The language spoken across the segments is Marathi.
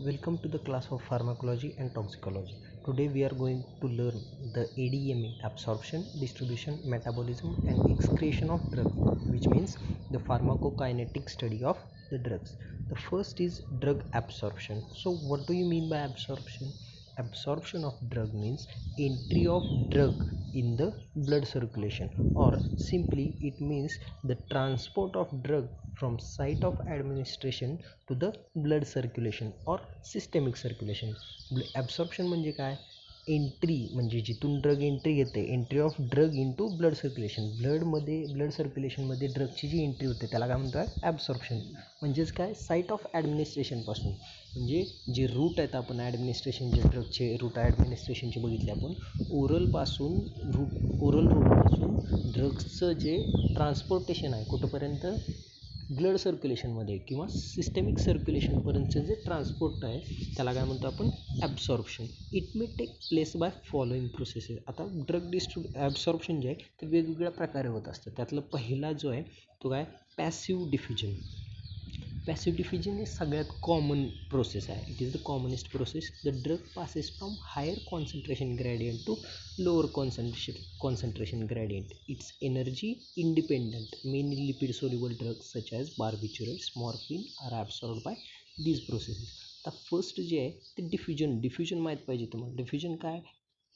Welcome to the class of Pharmacology and Toxicology. Today we are going to learn the ADME, absorption, distribution, metabolism and excretion of drug, which means the pharmacokinetic study of the drugs. The first is drug absorption. So what do you mean by absorption? Absorption of drug means entry of drug in the blood circulation, or simply it means the transport of drug from site of administration to the blood circulation or systemic circulation. Absorption म्हणजे काय? एंट्री म्हणजे जिथून ड्रग एंट्री घेते, entry of drug into blood circulation. Blood सर्क्युलेशनमध्ये ड्रगची जी एंट्री होते त्याला काय म्हणतात? ॲब्सॉर्प्शन. म्हणजेच काय? साईट ऑफ ॲडमिनिस्ट्रेशनपासून, म्हणजे जे रूट आहेत आपण ॲडमिनिस्ट्रेशनचे, ड्रगचे रूट ॲडमिनिस्ट्रेशनचे बघितले आपण. ओरल रूटपासून ड्रग्सचं जे ट्रान्सपोर्टेशन आहे कुठंपर्यंत? ब्लड सर्क्युलेशनमध्ये किंवा सिस्टेमिक सर्क्युलेशनपर्यंतचं जे ट्रान्सपोर्ट आहे त्याला काय म्हणतो आपण? Absorption. It may take place by following processes. आता ड्रग ॲब्सॉर्प्शन जे आहे ते वेगवेगळ्या प्रकारे होत असतं. त्यातलं पहिला जो आहे तो काय? Passive diffusion. पॅसिव्ह डिफ्युजन हे सगळ्यात कॉमन प्रोसेस आहे. It is the commonest process. The drug passes from higher concentration gradient to lower concentration gradient. It's energy independent. Many lipid soluble drugs such as barbiturates, morphine are absorbed by these processes. आता फर्स्ट जे आहे ते डिफ्युजन माहीत पाहिजे तुम्हाला. डिफ्युजन काय?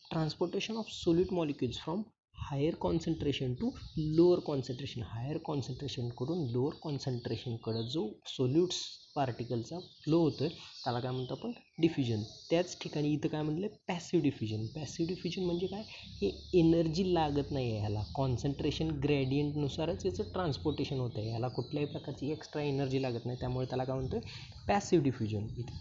Transportation of solute molecules from higher concentration to lower concentration. Higher कॉन्सन्ट्रेशनकडून लोअर कॉन्सन्ट्रेशनकडं जो सोल्यूट्स पार्टिकलचा फ्लो होतो आहे त्याला काय म्हणतो आपण? डिफ्युजन. त्याच ठिकाणी इथं काय म्हटलं? Passive diffusion. पॅसिव्ह डिफ्युजन म्हणजे काय? हे एनर्जी लागत नाही आहे ह्याला, कॉन्सन्ट्रेशन ग्रेडियंटनुसारच याचं ट्रान्सपोर्टेशन होतं आहे. ह्याला कुठल्याही प्रकारची एक्स्ट्रा एनर्जी लागत नाही, त्यामुळे त्याला काय म्हणतो? Passive diffusion. इथे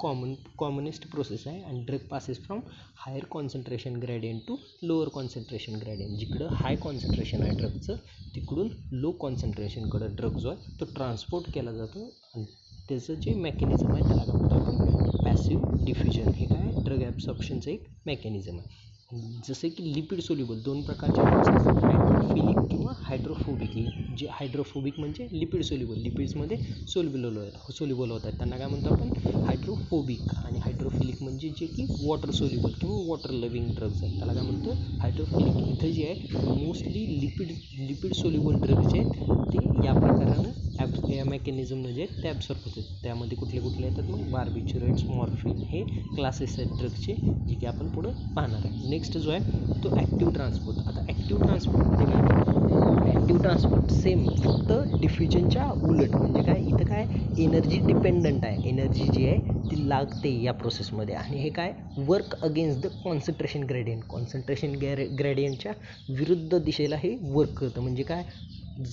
कॉमनेस्ट प्रोसेस आहे आणि drug passes from higher concentration gradient to lower concentration gradient. जिकडं हाय कॉन्सन्ट्रेशन आहे ड्रगचं तिकडून लो कॉन्सन्ट्रेशनकडं ड्रग जो आहे तो ट्रान्सपोर्ट केला जातो आणि त्याचं जे मेकॅनिझम आहे त्याला काय म्हणतो आपण? Passive diffusion. हे काय? ड्रग ॲब्सॉर्प्शनचं एक मेकॅनिझम आहे. जसे की लिपिड सोल्युबल दोन प्रकारचे असतात, हायड्रोफिलिक किंवा हायड्रोफोबिक. जे हायड्रोफोबिक म्हणजे लिपिड सोल्युबल, लिपिड्समध्ये सोल्युबल होतात त्यांना काय म्हणतो आपण? हायड्रोफोबिक. आणि हायड्रोफिलिक म्हणजे जे की वॉटर सोल्युबल किंवा वॉटर लव्हिंग ड्रग्ज आहेत त्याला काय म्हणतो? हायड्रोफिलिक. इथं जे आहे मोस्टली लिपिड सोल्युबल ड्रग जे आहेत ते या प्रकारानं या मेकॅनिझमनं जे आहेत ते ॲब्सॉर्ब होतात. त्यामध्ये कुठले येतात मग? बार्बिच्युरेट्स, मॉर्फिन हे क्लासेस आहेत ड्रगचे, जे की आपण पुढं पाहणार आहे. नेक्स्ट जो आहे तो ॲक्टिव्ह ट्रान्सपोर्ट. आता ॲक्टिव्ह ट्रान्सपोर्टमध्ये काय? ॲक्टिव्ह ट्रान्सपोर्ट सेम, फक्त डिफ्युजनच्या उलट. म्हणजे काय? इथं काय? एनर्जी डिपेंडंट आहे. एनर्जी जी आहे ती लागते या प्रोसेसमध्ये. आणि हे काय? Work against the concentration gradient. Concentration ग्रेडियंटच्या विरुद्ध दिशेला हे वर्क करतं. म्हणजे काय?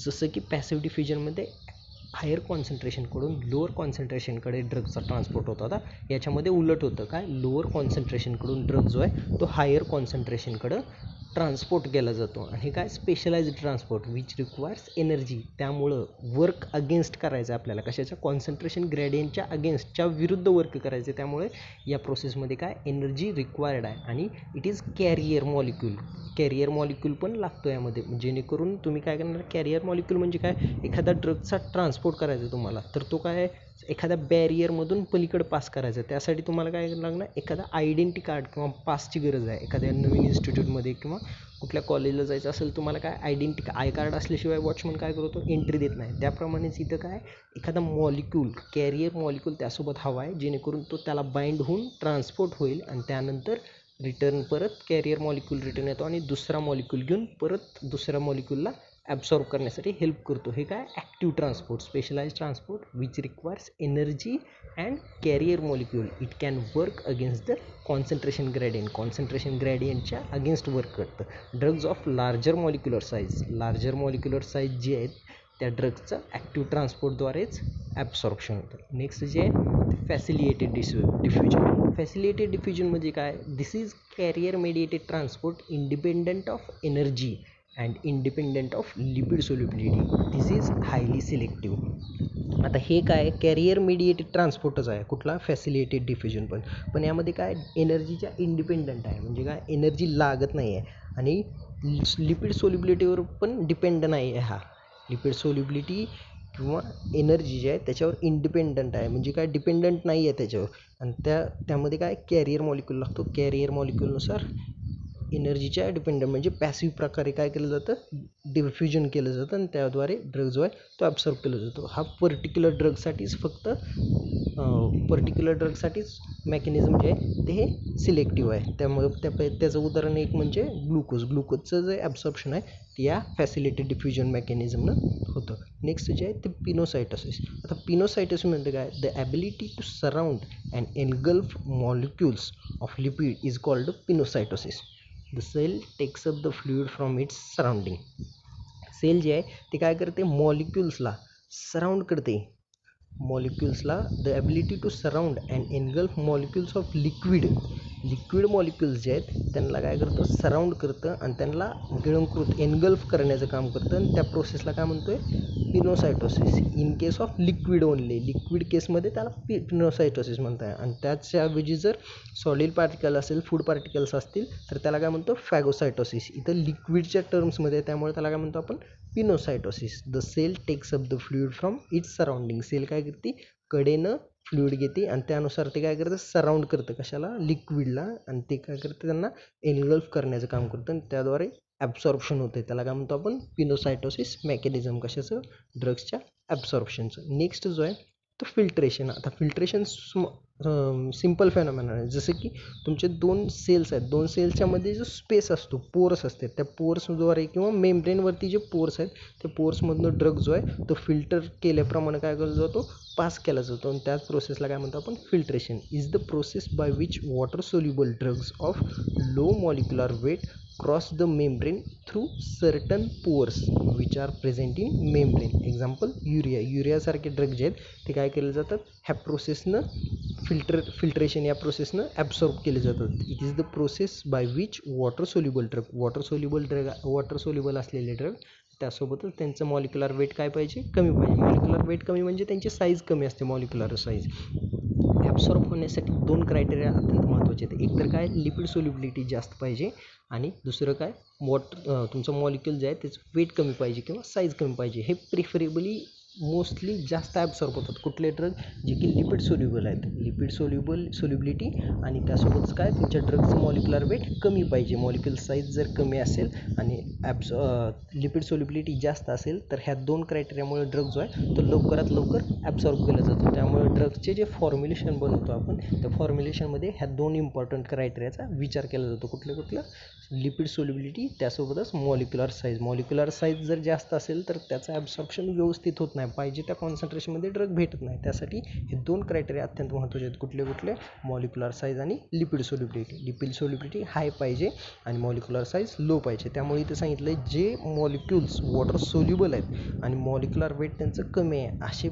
जसं की पॅसिव्ह डिफ्युजनमध्ये हायर कॉन्सन्ट्रेशनकडून लोअर कॉन्सन्ट्रेशनकडे ड्रगचा ट्रान्सपोर्ट होता. आता याच्यामध्ये उलट होतं. काय? लोअर कॉन्सन्ट्रेशनकडून ड्रग जो आहे तो हायर कॉन्सन्ट्रेशनकडं ट्रान्सपोर्ट केला जातो. आणि हे काय? Specialised transport which requires energy. त्यामुळं वर्क अगेन्स्ट करायचं आहे आपल्याला. कशाच्या? कॉन्सन्ट्रेशन ग्रेडियंटच्या अगेन्स्टच्या विरुद्ध वर्क करायचं. त्यामुळे या प्रोसेसमध्ये काय? एनर्जी रिक्वायर्ड आहे. आणि इट इज कॅरियर मॉलिक्यूल पण लागतो यामध्ये. जेणेकरून तुम्ही काय करणार? कॅरियर मॉलिक्यूल म्हणजे काय? एखादा ड्रगचा ट्रान्सपोर्ट करायचा तुम्हाला, तर तो काय? एखाद्या बॅरियरमधून पलीकडे पास करायचा. त्यासाठी तुम्हाला काय लागणार? एखादा आयडेंटिटी कार्ड किंवा पासची गरज आहे. एखाद्या नवीन इन्स्टिट्यूटमध्ये किंवा कुठल्या कॉलेजला जायचं असेल तुम्हाला काय? आय कार्ड असल्याशिवाय वॉचमन काय करतो? एंट्री देत नाही. त्याप्रमाणेच इथं काय? एखादा मॉलिक्यूल, कॅरियर मॉलिक्यूल त्यासोबत हवा आहे, जेणेकरून तो त्याला बाइंड होऊन ट्रान्सपोर्ट होईल आणि त्यानंतर परत कॅरियर मॉलिक्यूल रिटर्न येतो आणि दुसरा मॉलिक्यूल घेऊन परत दुसऱ्या मॉलिक्यूलला ॲब्सॉर्ब करण्यासाठी हेल्प करतो. हे काय? Active transport, specialised transport which requires energy and carrier molecule. It can work against the concentration ग्रेडियंटच्या अगेन्स्ट वर्क करतं. Drugs of larger molecular size जे आहेत त्या ड्रग्सचं ॲक्टिव्ह ट्रान्सपोर्टद्वारेच ॲब्सॉर्प्शन होतं. नेक्स्ट जे आहे फॅसिलिटेटेड डिफ्युजन. फॅसिलिटेटेड डिफ्युजन म्हणजे काय? This is carrier mediated transport independent of energy and independent of lipid solubility. This is highly selective. आता हे काय? कॅरियर मेडिएटेड ट्रान्सपोर्टच आहे. कुठला? फॅसिलिटेटेड डिफ्युजन. पण यामध्ये काय? एनर्जीच्या इंडिपेंडंट आहे. म्हणजे काय? एनर्जी लागत नाही आहे आणि लिपिड सोल्युबिलिटीवर पण डिपेंड नाही आहे. हा लिपिड सोल्युबिलिटी किंवा एनर्जी जी आहे त्याच्यावर इंडिपेंडंट आहे, म्हणजे काय डिपेंडंट नाही आहे त्याच्यावर. आणि त्यामध्ये काय कॅरियर मॉलिक्यूल लागतो. कॅरियर मॉलिक्यूलनुसार एनर्जीच्या डिपेंडंट म्हणजे पॅसिव्ह प्रकारे काय केलं जातं, डिफ्युजन केलं जातं आणि त्याद्वारे ड्रग जो आहे तो ॲब्सॉर्ब केला जातो. हा पर्टिक्युलर ड्रगसाठीच मेकॅनिझम जे आहे ते हे सिलेक्टिव्ह आहे. त्यामुळे त्याचं उदाहरण एक म्हणजे ग्लुकोजचं जे ॲब्सॉर्प्शन आहे ते या फॅसिलिटेड डिफ्युजन मेकॅनिझमनं होतं. नेक्स्ट जे आहे ते पिनोसायटोसिस. आता पिनोसायटोसिस म्हणजे काय, the ability to surround and engulf molecules of lipid is called pinocytosis. The cell takes up the fluid from its surrounding. Cell जे आहे ते काय करते, मॉलिक्युल्सला सराउंड करते. The ability to surround and engulf molecules of liquid molecules जे आहेत त्यांना काय करतं, सराउंड करतं आणि त्यांना गिळंकृत एनगल्फ करण्याचं काम करतं. आणि त्या प्रोसेसला काय म्हणतोय, pinocytosis. In case of liquid only, liquid केसमध्ये त्याला पिनोसायटोसिस म्हणतात. आणि त्याच्याऐवजी जर सॉलिड पार्टिकल असेल, फूड पार्टिकल्स असतील तर त्याला काय म्हणतो, फॅगोसायटोसिस. इथं लिक्विडच्या टर्म्समध्ये, त्यामुळे त्याला काय म्हणतो आपण, pinocytosis. The cell takes up the fluid from its surrounding. Cell काय करते, कडेनं फ्लुइड घेते आणि त्यानुसार ते काय करतं, सराउंड करतं कशाला, लिक्विडला. आणि ते काय करतं, त्यांना एनगल्फ करण्याचं काम करतं आणि त्याद्वारे ॲब्सॉर्प्शन होतं. त्याला काय म्हणतो आपण, पिनोसायटोसिस मेकॅनिझम. कशाचं, ड्रग्सच्या ॲब्सॉर्प्शनचं. नेक्स्ट जो आहे तो फिल्ट्रेशन. आता फिल्ट्रेशन सिम्पल फेनॉमेना आहे. जसं की तुमचे दोन सेल्स आहेत, दोन सेल्सच्या मध्ये जो स्पेस असतो, पोर्स असते, त्या पोर्सद्वारे किंवा मेम्ब्रेनवरती जे पोर्स आहेत त्या पोर्समधनं ड्रग जो आहे तो फिल्टर केल्याप्रमाणे काय केला जातो, पास केला जातो. आणि त्याच प्रोसेसला काय म्हणतो आपण, filtration. Is the process by which water soluble drugs of low molecular weight cross the membrane through certain pores which are present in membrane. Example युरियासारखे ड्रग जे आहेत ते काय केले जातात, ह्या प्रोसेसनं फिल्ट्रेशन या प्रोसेसनं ॲब्सॉर्ब केले जातात. It is the process by which water soluble असलेले ड्रग, त्यासोबतच त्यांचं मॉलिक्युलर वेट काय पाहिजे, कमी पाहिजे. मॉलिक्युलर वेट कमी म्हणजे त्यांची साईज कमी असते, मॉलिक्युलर साईज. ॲब्सॉर्ब होण्यासाठी दोन क्रायटेरिया अत्यंत महत्त्वाचे आहेत. एक तर काय, लिपिड सोल्युबिलिटी जास्त पाहिजे आणि दुसरं काय, तुमचं मॉलिक्युल जे आहे त्याचं वेट कमी पाहिजे किंवा साईज कमी पाहिजे. हे प्रिफरेबली मोस्टली जास्त ॲब्सॉर्ब होतात कुठले ड्रग, जे की लिपिड सोल्युबल आहेत. लिपिड सोल्युबिलिटी आणि त्यासोबतच काय, तुमच्या ड्रगचं मॉलिक्युलर वेट कमी पाहिजे. मॉलिक्युल साईज जर कमी असेल आणि लिपिड सोल्युबिलिटी जास्त असेल तर ह्या दोन क्रायटेरियामुळे ड्रग जो आहे तो लवकरात लवकर ॲब्सॉर्ब केला जातो. त्यामुळे ड्रगचे जे फॉर्म्युलेशन बनवतो आपण, त्या फॉर्म्युलेशनमध्ये ह्या दोन इम्पॉर्टंट क्रायटेरियाचा विचार केला जातो. कुठलं, लिपिड सोल्युबिलिटी, त्यासोबतच मॉलिक्युलर साईज जर जास्त असेल तर त्याचं ॲब्सॉर्प्शन व्यवस्थित होत नाही, पाहिजे त्या कॉन्सन्ट्रेशनमध्ये ड्रग भेटत नाही. त्यासाठी हे दोन क्रायटेरिया अत्यंत महत्त्वाचे आहेत. कुठले, मॉलिक्युलर साईज आणि लिपिड सोल्युबिलिटी हाय पाहिजे आणि मॉलिक्युलर साईज लो पाहिजे. त्यामुळे इथे सांगितलं आहे, जे मॉलिक्युल्स वॉटर सोल्युबल आहेत आणि मॉलिक्युलर वेट त्यांचं कमी आहे असे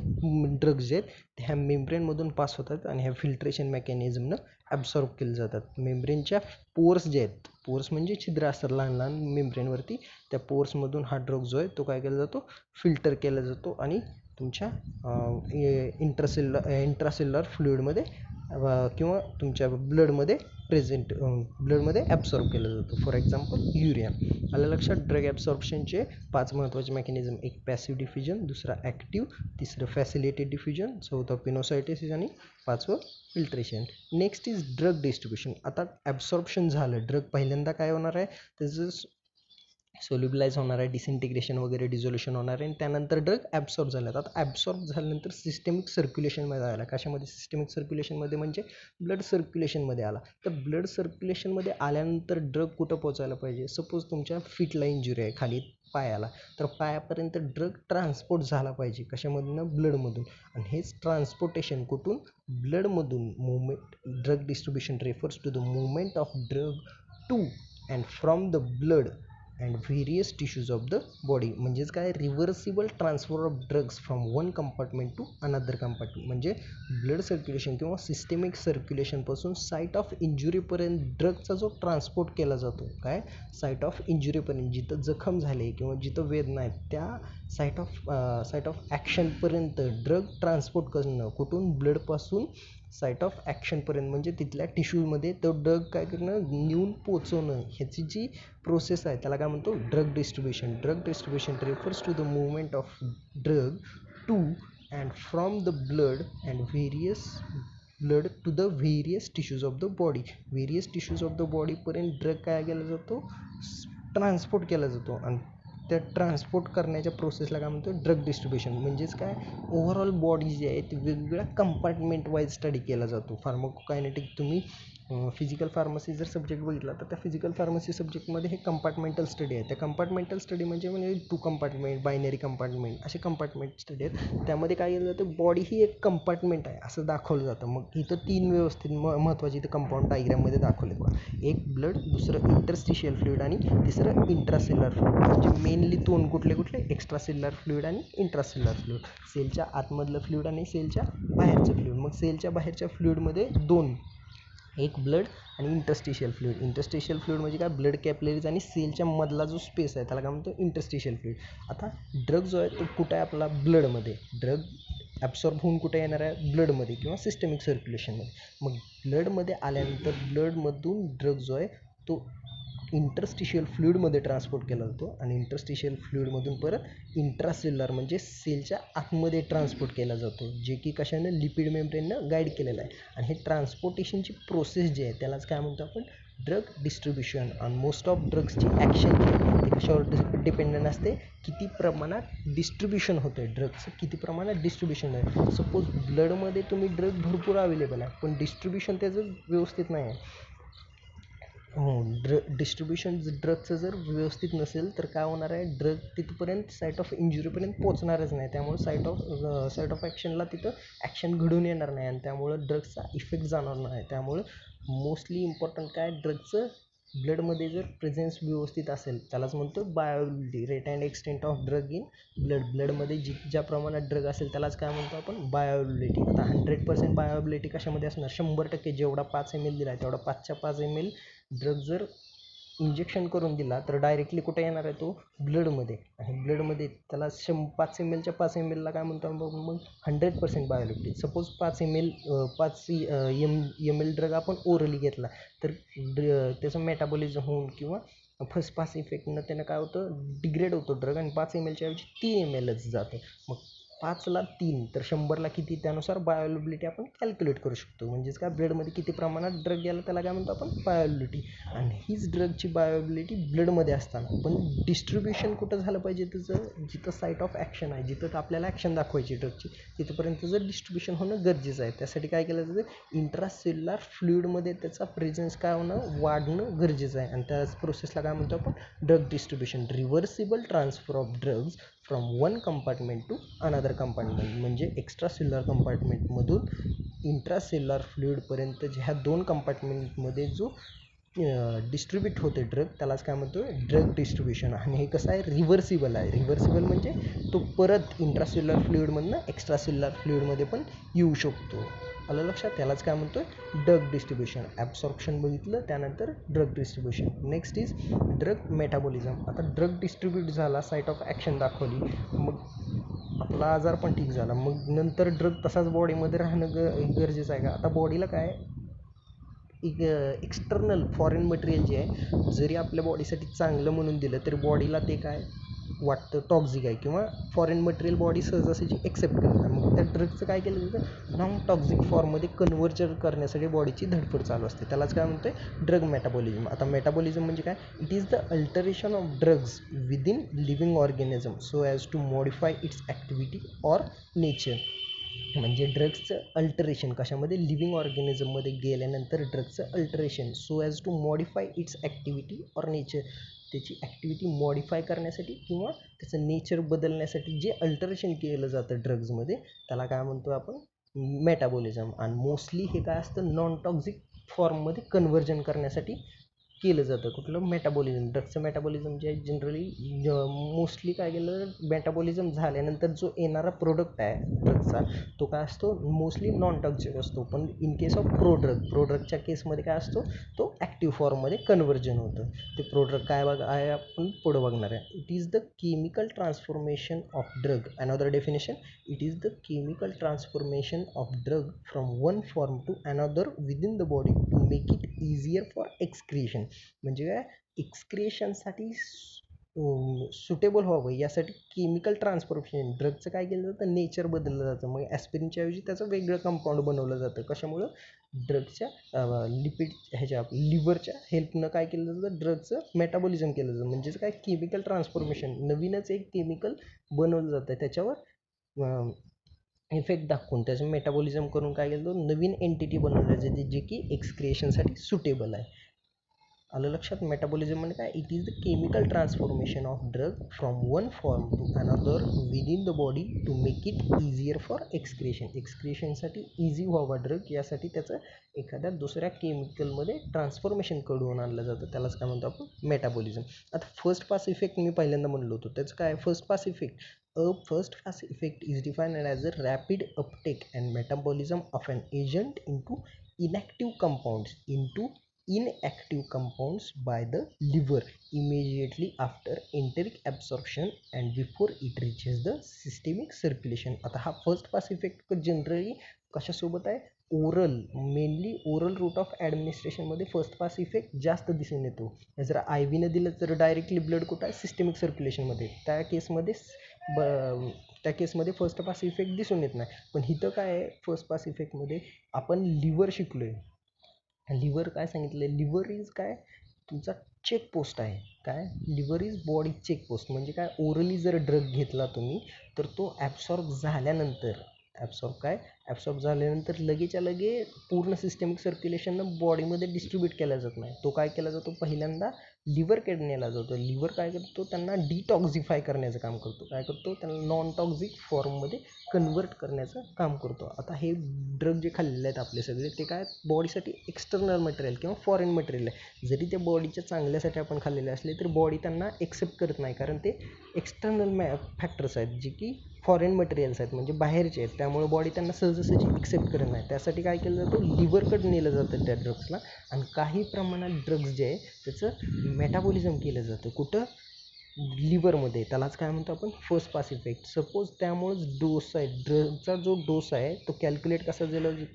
ड्रग्ज जे आहेत ते ह्या मेम्ब्रेनमधून पास होतात आणि ह्या फिल्ट्रेशन मेकॅनिझमनं ॲब्सॉर्ब केले जातात. मेम्ब्रेनच्या पोर्स जे आहेत, पोर्स म्हणजे छिद्र असतात लहान लहान मेम्ब्रेनवरती, त्या पोर्समधून हा ड्रग जो आहे तो काय केला जातो, फिल्टर केला जातो आणि तुमच्या इंट्रासेल्युलर फ्लुइडमध्ये किंवा तुमच्या ब्लडमध्ये ॲब्सॉर्ब केला जातो. For example urea. आलं लक्षात, ड्रग ॲब्सॉर्प्शनचे 5 महत्त्वाचे मेकॅनिझम. एक पॅसिव्ह डिफ्युजन, दुसरा ॲक्टिव्ह, तिसरं फॅसिलिटेड डिफ्युजन, चौथं पिनोसायटोसिस आणि 5वं filtration. Next is drug distribution. आता ॲब्सॉर्प्शन झालं, ड्रग पहिल्यांदा काय होणार आहे, त्याचं सोल्युबलाइज होणार आहे, डिसइंटिग्रेशन वगैरे डिझोल्युशन होणार आहे आणि त्यानंतर ड्रग ॲब्सॉर्ब झाला. आता ॲब्सॉर्ब झाल्यानंतर सिस्टेमिक सर्क्युलेशनमध्ये आला. कशामध्ये, सिस्टेमिक सर्क्युलेशनमध्ये म्हणजे ब्लड सर्क्युलेशनमध्ये आला. तर ब्लड सर्क्युलेशनमध्ये आल्यानंतर ड्रग कुठं पोचायला पाहिजे. सपोज तुमच्या फीटला इंजुरी आहे, खाली पायाला, तर पायापर्यंत ड्रग ट्रान्सपोर्ट झाला पाहिजे. कशामधून, ब्लडमधून. आणि हेच ट्रान्सपोर्टेशन कुठून, ब्लडमधून. Drug distribution refers to the movement of drug to and from the blood and various tissues of the body. म्हणजेच काय, reversible transfer of drugs from one compartment to another compartment. म्हणजे ब्लड सर्क्युलेशन किंवा सिस्टेमिक सर्क्युलेशनपासून साईट ऑफ इंजुरीपर्यंत ड्रगचा जो ट्रान्सपोर्ट केला जातो, काय, साईट ऑफ इंजुरीपर्यंत, जिथं जखम झाले किंवा जिथं वेदना आहेत त्या साईट ऑफ ॲक्शनपर्यंत ड्रग ट्रान्सपोर्ट करणं. कुठून, ब्लडपासून साईट ऑफ ॲक्शनपर्यंत, म्हणजे तिथल्या टिश्यूमध्ये तो ड्रग काय करणं, नेऊन पोचवणं. ह्याची जी प्रोसेस आहे त्याला काय म्हणतो, drug distribution. Drug distribution refers to the movement of drug to and from the blood and blood to the various tissues of the body. Various tissues of the बॉडीपर्यंत ड्रग काय केला जातो, ट्रान्सपोर्ट केला जातो. आणि त्या ट्रान्सपोर्ट करण्याच्या प्रोसेसला काय म्हणतो, ड्रग डिस्ट्रीब्युशन. म्हणजेच काय, ओव्हरऑल बॉडी जी आहे ती वेगवेगळ्या कंपार्टमेंट वाईज स्टडी केला जातो. फार्माकोकायनेटिक तुम्ही फिजिकल फार्मसी जर सब्जेक्ट बघितला तर त्या फिजिकल फार्मसी सब्जेक्टमध्ये हे कंपार्टमेंटल स्टडी आहे. त्या कंपार्टमेंटल स्टडी म्हणजे 2 कंपार्टमेंट, बायनरी कंपार्टमेंट असे कंपार्टमेंट स्टडी आहेत. त्यामध्ये काय केलं जातं, बॉडी ही एक कंपार्टमेंट आहे असं दाखवलं जातं. मग इथं 3 व्यवस्थित महत्त्वाची इथं कंपाऊंड डायग्राममध्ये दाखवले बघा. एक ब्लड, दुसरं इंटरस्टिशियल फ्लुइड आणि तिसरं इंट्रासेल्युलर फ्लुइड. म्हणजे मेनली 2 कुठले एक्स्ट्रासेल्युलर फ्लुइड आणि इंट्रासेल्युलर फ्लुइड. सेलच्या आतमधलं फ्लुइड आणि सेलच्या बाहेरचं फ्लुइड. मग सेलच्या बाहेरच्या फ्लुइडमध्ये 2, एक ब्लड आणि इंटरस्टिशियल फ्लुइड. इंटरस्टिशियल फ्लुइड म्हणजे काय, ब्लड कॅपिलरीज आणि सेलच्या मधला जो स्पेस आहे त्याला काय म्हणतो, इंटरस्टिशियल फ्लुइड. आता ड्रग जो आहे तो कुठे आहे आपला, ब्लडमध्ये. ड्रग ॲब्सॉर्ब होऊन कुठे येणार आहे, ब्लडमध्ये किंवा सिस्टमिक सर्क्युलेशनमध्ये. मग ब्लडमध्ये आल्यानंतर ब्लडमधून ड्रग जो आहे तो इंटरस्टिशियल फ्लुइडमध्ये ट्रान्सपोर्ट केला जातो आणि इंटरस्टिशियल फ्लुइडमधून परत इंट्रासेल्युलर म्हणजे सेलच्या आतमध्ये ट्रान्सपोर्ट केला जातो, जे की कशानं, लिपिड मेम्ब्रेननं गाईड केलेलं आहे. आणि हे ट्रान्सपोर्टेशनची प्रोसेस जी आहे त्यालाच काय म्हणतो आपण, ड्रग डिस्ट्रीब्युशन. आणि मोस्ट ऑफ ड्रग्सची ॲक्शन जी आहे ती कशावर डिपेंडंट असते, किती प्रमाणात डिस्ट्रीब्युशन होतं आहे ड्रगचं, किती प्रमाणात डिस्ट्रीब्युशन आहे. सपोज ब्लडमध्ये तुम्ही ड्रग भरपूर अवेलेबल आहे पण डिस्ट्रीब्युशन त्याचं व्यवस्थित नाही आहे. डिस्ट्रीब्युशन ड्रगचं जर व्यवस्थित नसेल तर काय होणार आहे, ड्रग तिथपर्यंत साईट ऑफ इंजुरीपर्यंत पोचणारच नाही. त्यामुळे साईट ऑफ ॲक्शनला तिथं ॲक्शन घडून येणार नाही आणि त्यामुळं ड्रग्सचा इफेक्ट जाणार नाही. त्यामुळं मोस्टली इम्पॉर्टंट काय, ड्रगचं ब्लडमध्ये जर प्रेझेन्स व्यवस्थित असेल त्यालाच म्हणतो bioavailability, rate and extent of drug in ब्लडमध्ये ज्या प्रमाणात ड्रग असेल त्यालाच काय म्हणतो आपण, बायोअवेलेबिलिटी. आता 100% बायोअवेलेबिलिटी कशामध्ये असणार, 100%. जेवढा 5 ml दिला आहे तेवढा 5च्या 5 ml ड्रग जर इंजेक्शन करून दिला तर डायरेक्टली कुठे येणार आहे तो, ब्लडमध्ये. आणि ब्लडमध्ये त्याला 5 mlच्या 5 mlला काय म्हणतो आपण, मग 100% बायोअवेलेबिलिटी. सपोज 5 ml ड्रग आपण ओरली घेतला तर त्याचं मेटाबॉलिझम होऊन किंवा फर्स्ट पास इफेक्टनं त्यानं काय होतं, डिग्रेड होतो ड्रग आणि 5 mlच्या ऐवजी 3 mlच जातं. मग 5ला 3 तर 100ला किती, त्यानुसार बायोअवेलेबिलिटी आपण कॅल्क्युलेट करू शकतो. म्हणजेच काय, ब्लडमध्ये किती प्रमाणात ड्रग गेला त्याला काय म्हणतो आपण, बायोअवेलेबिलिटी. आणि हीच ड्रगची बायोअवेलेबिलिटी ब्लडमध्ये असताना पण डिस्ट्रीब्युशन कुठं झालं पाहिजे त्याचं, जिथं साईट ऑफ ॲक्शन आहे, जिथं आपल्याला ॲक्शन दाखवायची ड्रगची तिथपर्यंत जर डिस्ट्रीब्युशन होणं गरजेचं आहे. त्यासाठी काय केलं जातं, इंट्रासेल्युलर फ्लुइडमध्ये त्याचा प्रेझेन्स काय होणं, वाढणं गरजेचं आहे. आणि त्याच प्रोसेसला काय म्हणतो आपण, drug distribution. Reversible transfer of drugs from one compartment to another compartment. म्हणजे एक्स्ट्रासेल्युलर कंपार्टमेंटमधून इंट्रासेल्युलर फ्लुइडपर्यंत ह्या 2 कंपार्टमेंटमध्ये जो डिस्ट्रीब्यूट होते ड्रग त्यालाच काय म्हणतो, ड्रग डिस्ट्रीब्युशन. आणि हे कसं आहे, रिव्हर्सिबल आहे. रिव्हर्सिबल म्हणजे तो परत इंट्रासेल्युलर फ्लुइडमधनं एक्स्ट्रासेल्युलर फ्लुइडमध्ये पण येऊ शकतो. आलं लक्षात, त्यालाच काय म्हणतो, ड्रग डिस्ट्रीब्युशन. ॲब्सॉर्प्शन बघितलं, त्यानंतर drug distribution. Next is drug metabolism. आता ड्रग डिस्ट्रीब्यूट झाला, साईट ऑफ ॲक्शन दाखवली, मग आपला आजार पण ठीक झाला, मग नंतर ड्रग तसाच बॉडीमध्ये राहणं गरजेचं आहे का. आता बॉडीला काय, एक एक्स्टर्नल फॉरेन मटेरियल जे आहे जरी आपल्या बॉडीसाठी चांगलं म्हणून दिलं तरी बॉडीला ते काय वाटतं, टॉक्झिक आहे किंवा फॉरेन मटेरियल बॉडी सहजासहजी एक्सेप्ट करतात. मग त्या ड्रगचं काय केलं जातं, नॉन टॉक्झिक फॉर्ममध्ये कन्व्हर्जन करण्यासाठी बॉडीची धडपड चालू असते. त्यालाच काय म्हणतो, ड्रग मेटाबॉलिझम. आता मेटाबॉलिझम म्हणजे काय, it is the alteration of drugs within living organism so as to modify its activity or nature. म्हणजे ड्रग्सचं अल्टरेशन कशामध्ये, लिव्हिंग ऑर्गॅनिझममध्ये गेल्यानंतर ड्रग्सचं alteration so as to modify its activity or nature. त्याची ॲक्टिव्हिटी मॉडिफाय करण्यासाठी किंवा त्याचं नेचर बदलण्यासाठी जे अल्टरेशन केलं जातं ड्रग्जमध्ये त्याला काय म्हणतो आपण, मेटाबॉलिझम. आणि मोस्टली हे काय असतं, नॉन टॉक्झिक फॉर्ममध्ये कन्व्हर्जन करण्यासाठी केलं जातं. कुठलं, मेटाबॉलिझम. ड्रगचं मेटाबॉलिझम जे आहे जनरली मोस्टली काय केलं, मेटाबॉलिझम झाल्यानंतर जो येणारा प्रोडक्ट आहे ड्रगचा तो काय असतो, मोस्टली नॉन टॉक्झिक असतो. पण इन केस ऑफ प्रोड्रगच्या केसमध्ये काय असतो, तो ॲक्टिव्ह फॉर्ममध्ये कन्व्हर्जन होतं. ते प्रोड्रग काय आहे आपण पुढं बघणार आहे. It is the chemical transformation of drug. Another definition, it is the chemical transformation of drug from one form to another within the body to make it easier for excretion. म्हणजे काय, एक्सक्रिएशनसाठी सुटेबल व्हावं यासाठी केमिकल ट्रान्सफॉर्मेशन, ड्रगचं काय केलं जातं, नेचर बदललं जातं. मग ॲस्पिरिनच्या ऐवजी त्याचं वेगळं कंपाऊंड बनवलं जातं. कशामुळं, ड्रगच्या लिपिड ह्याच्या लिव्हरच्या हेल्पनं काय केलं जातं, ड्रगचं मेटाबॉलिझम केलं जातं. म्हणजेच काय, केमिकल ट्रान्सफॉर्मेशन, नवीनच एक केमिकल बनवलं जातं, त्याच्यावर इफेक्ट दाखवून त्याचं मेटाबॉलिझम करून काय केलं, नवीन एंटिटी बनवलं जाते जे की एक्सक्रिएशनसाठी सुटेबल आहे. आलं लक्षात. मेटाबॉलिझम म्हणजे काय, it is the chemical transformation of drug from one form to another within the body to make it easier for एक्सक्रिएशनसाठी इझी व्हावा ड्रग, यासाठी त्याचं एखाद्या दुसऱ्या केमिकलमध्ये ट्रान्सफॉर्मेशन करून आणलं जातं. त्यालाच काय म्हणतो आपण, मेटाबॉलिझम. आता फर्स्ट पास इफेक्ट मी पहिल्यांदा म्हणलो होतो, त्याचं काय, first pass effect, a first pass effect is defined as a rapid uptake and metabolism of an agent into inactive compounds by the liver immediately after enteric absorption and before it reaches the systemic circulation. आता हा फर्स्ट पास इफेक्ट जनरली कशासोबत आहे, मेनली ओरल रूट ऑफ ॲडमिनिस्ट्रेशनमध्ये फर्स्ट पास इफेक्ट जास्त दिसून येतो. जर आय व्हीनं दिलं तर डायरेक्टली ब्लड कुठं आहे, सिस्टेमिक सर्क्युलेशनमध्ये, त्या केसमध्ये फर्स्ट पास इफेक्ट दिसून येत नाही. पण इथं काय आहे, फर्स्ट पास इफेक्टमध्ये आपण लिव्हर शिकलो आहे. लिव्हर काय सांगितलं, लिव्हर इज काय, तुमचा चेक पोस्ट आहे. काय, liver is body check post. म्हणजे काय, ओरली जर ड्रग घेतला तुम्ही तर तो ॲब्सॉर्ब झाल्यानंतर लगेच्या लगे पूर्ण सिस्टेमिक सर्क्युलेशननं बॉडीमध्ये डिस्ट्रीब्यूट केला जात नाही. तो काय केला जातो, पहिल्यांदा लिव्हरकडे नेला जातो. लिव्हर काय करतो, त्यांना डिटॉक्झिफाय करण्याचं काम करतो. काय करतो, त्यांना नॉन टॉक्झिक फॉर्ममध्ये कन्वर्ट करण्याचं काम करतो. आता हे ड्रग जे खाल्लेले आहेत आपले सगळे, ते काय, बॉडीसाठी एक्सटर्नल मटेरियल किंवा फॉरेन मटेरियल आहे. जरी ते बॉडीच्या चांगल्यासाठी आपण खाल्लेले असले तरी बॉडी त्यांना एक्सेप्ट करत नाही, कारण ते एक्सटर्नल फॅक्टर्स आहेत जे की फॉरेन मटेरियल्स आहेत, म्हणजे बाहेरचे आहेत. त्यामुळे बॉडी त्यांना सहजासहजी एक्सेप्ट करत नाही. त्यासाठी काय केलं जातं, लिव्हरकडे नेलं जातं त्या ड्रग्सला. आणि काही प्रमाणात ड्रग्स जे आहे त्याचं मेटाबॉलिझम केलं जातं. कुठं, लिव्हरमध्ये. त्यालाच काय म्हणतो आपण, फर्स्ट पास इफेक्ट. सपोज त्यामुळेच डोस आहे, ड्रगचा जो डोस आहे तो कॅल्क्युलेट कसा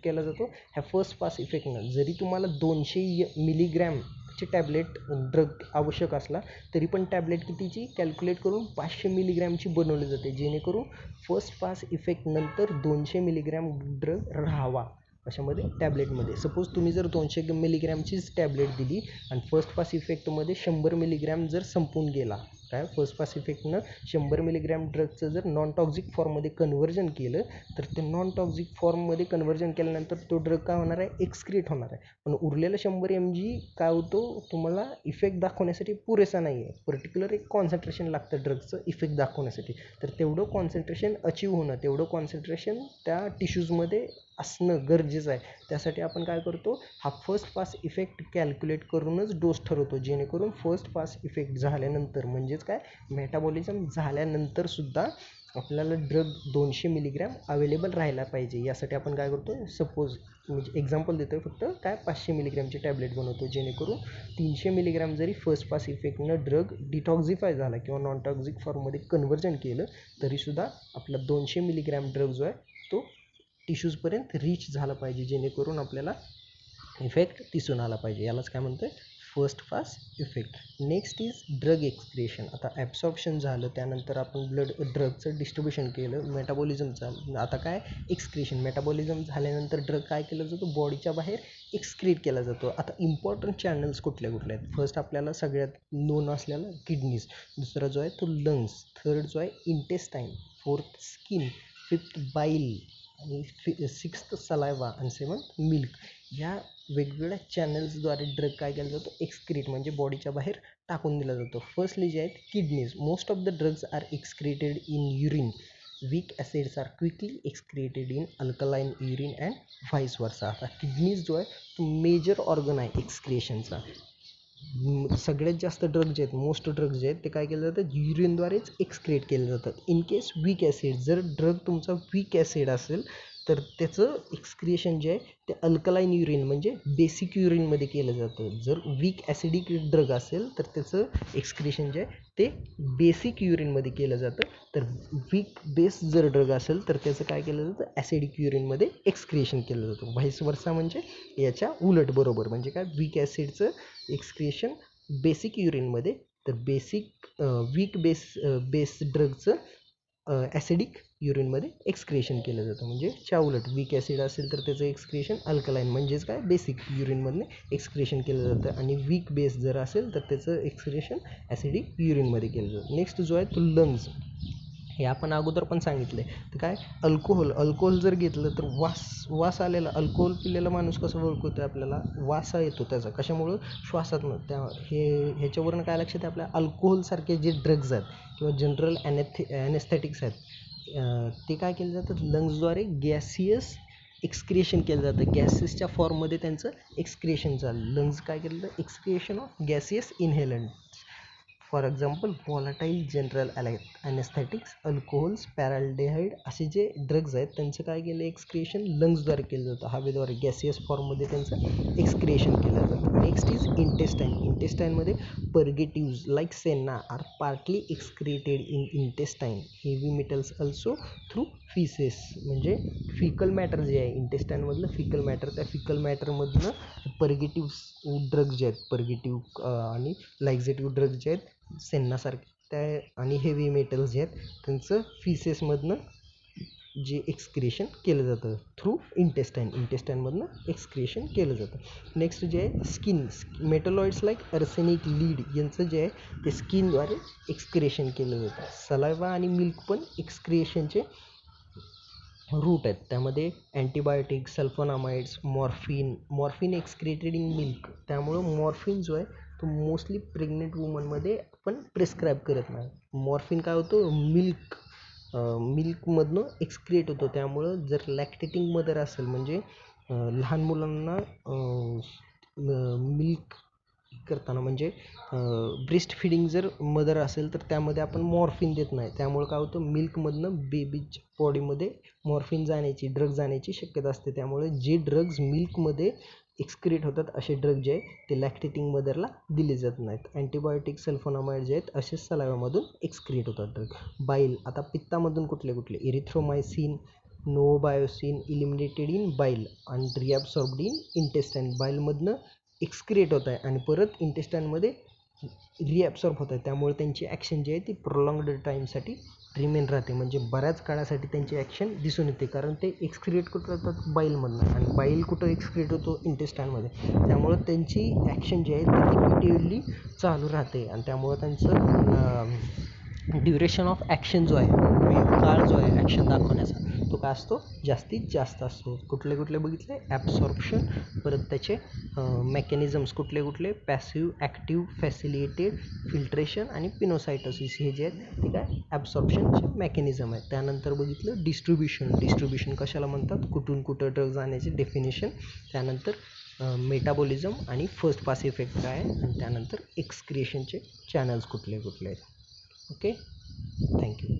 केला जातो, ह्या फर्स्ट पास इफेक्टनं. जरी तुम्हाला 200 मिलीग्रॅमची टॅबलेट ड्रग आवश्यक असला तरी पण टॅबलेट कितीची कॅल्क्युलेट करून 500 मिलीग्रॅमची बनवली जाते, जेणेकरून फर्स्ट पास इफेक्ट नंतर 200 मिलीग्रॅम ड्रग राहावा. कशामध्ये, टॅबलेटमध्ये. सपोज तुम्ही जर 200 मिलीग्रॅमचीच टॅबलेट दिली आणि फर्स्ट पास इफेक्टमध्ये 100 मिलीग्रॅम जर संपून गेला, काय, फर्स्ट पास इफेक्टनं 100 मिलीग्रॅम ड्रगचं जर नॉन टॉक्झिक फॉर्ममध्ये कन्व्हर्जन केलं तर ते नॉन टॉक्झिक फॉर्ममध्ये कन्व्हर्जन केल्यानंतर तो ड्रग काय होणार आहे, एक्सक्रीट होणार आहे. पण उरलेलं 100 mg काय होतो, तुम्हाला इफेक्ट दाखवण्यासाठी पुरेसा नाही आहे. पर्टिक्युलर एक कॉन्सन्ट्रेशन लागतं ड्रगचं इफेक्ट दाखवण्यासाठी. तर तेवढं कॉन्सन्ट्रेशन अचीव होणं, तेवढं कॉन्सन्ट्रेशन त्या टिश्यूजमध्ये असणं गरजेचं आहे. त्यासाठी आपण काय करतो, हा फर्स्ट पास इफेक्ट कॅल्क्युलेट करूनच डोस ठरवतो, जेणेकरून फर्स्ट पास इफेक्ट झाल्यानंतर, म्हणजेच काय, मेटाबॉलिझम झाल्यानंतर सुद्धा आपल्याला ड्रग 200 मिलीग्रॅम अवेलेबल राहायला पाहिजे. यासाठी आपण काय करतो, सपोज म्हणजे एक्झाम्पल देतो आहे फक्त, काय, 500 मिलीग्रॅमची टॅबलेट बनवतो, जेणेकरून 300 मिलीग्रॅम जरी फर्स्ट पास इफेक्टनं ड्रग डिटॉक्झिफाय झाला किंवा नॉन टॉक्झिक फॉर्ममध्ये कन्व्हर्जन केलं तरीसुद्धा आपला 200 मिलीग्रॅम ड्रग जो आहे तो टिश्यूजपर्यंत रीच झाला पाहिजे, जेणेकरून आपल्याला इफेक्ट दिसून आला पाहिजे. यालाच काय म्हणतो आहे, first pass effect. Next is drug excretion. आता ॲब्सॉर्प्शन झालं, त्यानंतर आपण ड्रगचं डिस्ट्रीब्युशन केलं, मेटाबॉलिझम झालं. आता काय, एक्सक्रिएशन. मेटाबॉलिझम झाल्यानंतर ड्रग काय केलं जातो, बॉडीच्या बाहेर एक्सक्रीट केला जातो. आता इम्पॉर्टंट चॅनल्स कुठले आहेत, फर्स्ट आपल्याला सगळ्यात नोन असलेला किडनीज, दुसरा जो आहे तो लंग्स, थर्ड जो आहे इंटेस्टाईन, फोर्थ स्किन, फिफ्थ बाईल आणि सिक्स्थ सलायवा आणि सेवन्थ मिल्क. या वेगवेगळ्या चॅनल्सद्वारे ड्रग काय केला जातो, एक्सक्रीट म्हणजे बॉडीच्या बाहेर टाकून दिला जातो. फर्स्टली जे आहेत kidneys, most of the drugs are excreted in urine. Weak acids are quickly excreted in alkaline urine and vice versa. आता किडनीज जो आहे तो मेजर ऑर्गन आहे एक्सक्रिएशनचा. सगळ्यात जास्त ड्रग जे आहेत, मोस्ट ड्रग्ज जे आहेत ते काय केलं जातं, युरिनद्वारेच एक्सक्रिएट केलं जातं. इन केस वीक ॲसिड, जर ड्रग तुमचा वीक ॲसिड असेल तर त्याचं एक्सक्रिएशन जे आहे ते अल्कलाइन युरिन म्हणजे बेसिक युरिनमध्ये केलं जातं. जर वीक ॲसिडिक ड्रग असेल तर त्याचं एक्सक्रिएशन जे आहे ते बेसिक युरिनमध्ये केलं जातं. तर वीक बेस जर ड्रग असेल तर त्याचं काय केलं जातं, ॲसिडिक युरिनमध्ये एक्सक्रिएशन केलं जातं. व्हाईस वर्सा म्हणजे याच्या उलट बरोबर, म्हणजे काय, वीक ॲसिडचं एक्सक्रिएशन बेसिक युरिनमध्ये तर वीक बेस ड्रगचं ॲसिडिक युरिनमध्ये एक्सक्रिएशन केलं जातं. म्हणजे उलट वीक ॲसिड असेल तर त्याचं एक्सक्रिएशन अल्कलाईन म्हणजेच काय बेसिक युरिनमधनं एक्सक्रिएशन केलं जातं, आणि वीक बेस जर असेल तर त्याचं एक्सक्रिएशन ॲसिडिक युरिनमध्ये केलं जातं. नेक्स्ट जो आहे तो लंग्स. हे आपण अगोदर पण सांगितलं आहे. तर काय अल्कोहोल जर घेतलं तर वास आलेला, अल्कोहोल पिलेला माणूस कसं ओळखतो आपल्याला, वास येतो त्याचा. कशामुळं? श्वासातनं. ह्याच्यावरून काय लक्षात आहे आपल्या, अल्कोहोलसारखे जे ड्रग्ज आहेत किंवा जनरल ॲनेस्थेटिक्स आहेत ते काय केलं जातं, लंग्सद्वारे गॅसियस एक्सक्रिएशन केलं जातं. गॅसेसच्या फॉर्ममध्ये त्यांचं एक्सक्रिएशन चाललं. लंग्स काय केलं जातं, excretion of gaseous inhalant. For example volatile general anaesthetics, alcohols, paraldehyde असे जे ड्रग्ज आहेत त्यांचं काय केलं, एक्सक्रिएशन लंग्सद्वारे केलं जातं. हवेद्वारे गॅसियस फॉर्ममध्ये त्यांचं एक्सक्रिएशन केलं जातं. Next is intestine. इंटेस्टाईनमध्ये purgatives like senna are partly excreted in intestine. Heavy metals also through faeces. म्हणजे फिकल मॅटर जे आहे इंटेस्टाईनमधलं फिकल मॅटर, त्या फिकल मॅटरमधनं पर्गेटिव्ह ड्रग्ज जे आहेत, पर्गेटिव्ह आणि लायझेटिव्ह ड्रग्ज जे आहेत सेन्नासारखे त्या, आणि हेवी मेटल्स जे आहेत त्यांचं फिसेसमधनं जे एक्सक्रिएशन केलं जातं थ्रू इंटेस्टाईनमधनं एक्सक्रिएशन केलं जातं. नेक्स्ट जे आहे skin. Metalloids like arsenic, lead यांचं जे आहे ते स्किनद्वारे एक्सक्रिएशन केलं जातं. सलायवा आणि मिल्क पण एक्सक्रिएशनचे रूट आहेत. त्यामध्ये antibiotic, sulphonamides, morphine excreted in milk. त्यामुळं मॉर्फिन जो आहे तो मोस्टली प्रेग्नेंट वुमनमध्ये आपण प्रिस्क्राईब करत नाही. मॉर्फिन काय होतं, मिल्कमधनं एक्सक्रिएट होतो. त्यामुळं जर लॅक्टेटिंग मदर असेल म्हणजे लहान मुलांना मिल्क करताना म्हणजे ब्रेस्ट फिडिंग जर मदर असेल तर त्यामध्ये आपण मॉर्फिन देत नाही. त्यामुळे काय होतं, मिल्कमधनं बेबीच्या बॉडीमध्ये मॉर्फिन ड्रग जाण्याची शक्यता असते. त्यामुळे जे ड्रग्ज मिल्कमध्ये एक्सक्रिएट होतात असे ड्रग जे आहेत ते लॅक्टेटिंग मदरला दिले जात नाहीत. अँटीबायोटिक, सल्फोनामाइड जे आहेत असे सलाइवामधून एक्सक्रिएट होतात ड्रग. बाईल. आता पित्तामधून कुठले इरिथ्रोमायसिन, नोबायोसिन इलिमिनेटेड इन बाईल आणि रिॲब्सॉर्ब्ड इन इंटेस्टाईन. बाईलमधनं एक्सक्रिएट होत आहे आणि परत इंटेस्टाईनमध्ये रिॲब्सॉर्ब होत आहे. त्यामुळे त्यांची ॲक्शन जी आहे ती प्रोलॉंग्ड टाईमसाठी रिमेन राहते. म्हणजे बऱ्याच काळासाठी त्यांची ॲक्शन दिसून येते, कारण ते एक्सक्रिएट कुठं होतात, बाईलमधनं, आणि बाईल कुठं एक्सक्रिएट होतो, इंटेस्टाईनमध्ये. त्यामुळं त्यांची ॲक्शन जी आहे ती रिपीटेडली चालू राहते आणि त्यामुळं त्यांचं ड्युरेशन ऑफ ॲक्शन जो आहे, काळ जो आहे ॲक्शन दाखवण्याचा तो काय असतो, जास्तीत जास्त असतो. कुठले बघितले, ॲब्सॉर्प्शन, परत त्याचे मेकॅनिझम्स कुठले पॅसिव्ह, ॲक्टिव्ह, फॅसिलिटेड, फिल्ट्रेशन आणि पिनोसायटोसिस. हे जे आहेत ते काय ॲब्सॉर्प्शनचे मेकॅनिझम आहेत. त्यानंतर बघितलं डिस्ट्रीब्युशन कशाला म्हणतात, कुठून कुठं ड्रग जाण्याचे डेफिनेशन. त्यानंतर मेटाबॉलिझम आणि फर्स्ट पास इफेक्ट काय आहे, आणि त्यानंतर एक्सक्रिएशनचे चॅनल्स कुठले आहेत. Okay, thank you.